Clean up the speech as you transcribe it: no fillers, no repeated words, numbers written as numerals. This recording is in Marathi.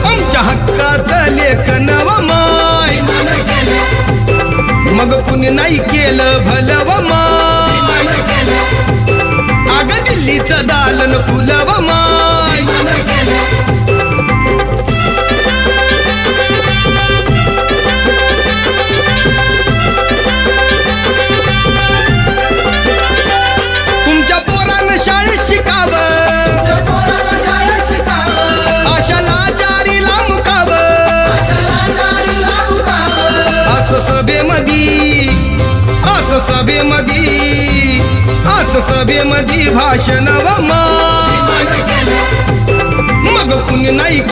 आमच्या हक्काचं लेखन व माय मग कुणी नाही केलं भलं व माय अग दिल्लीचं दालन फुलं व माय तुमच्या पोरानं शाळेत शिकावं आशाला जारीला मुकावं असं सभेमधी भाषण व माय मग कुणी नाही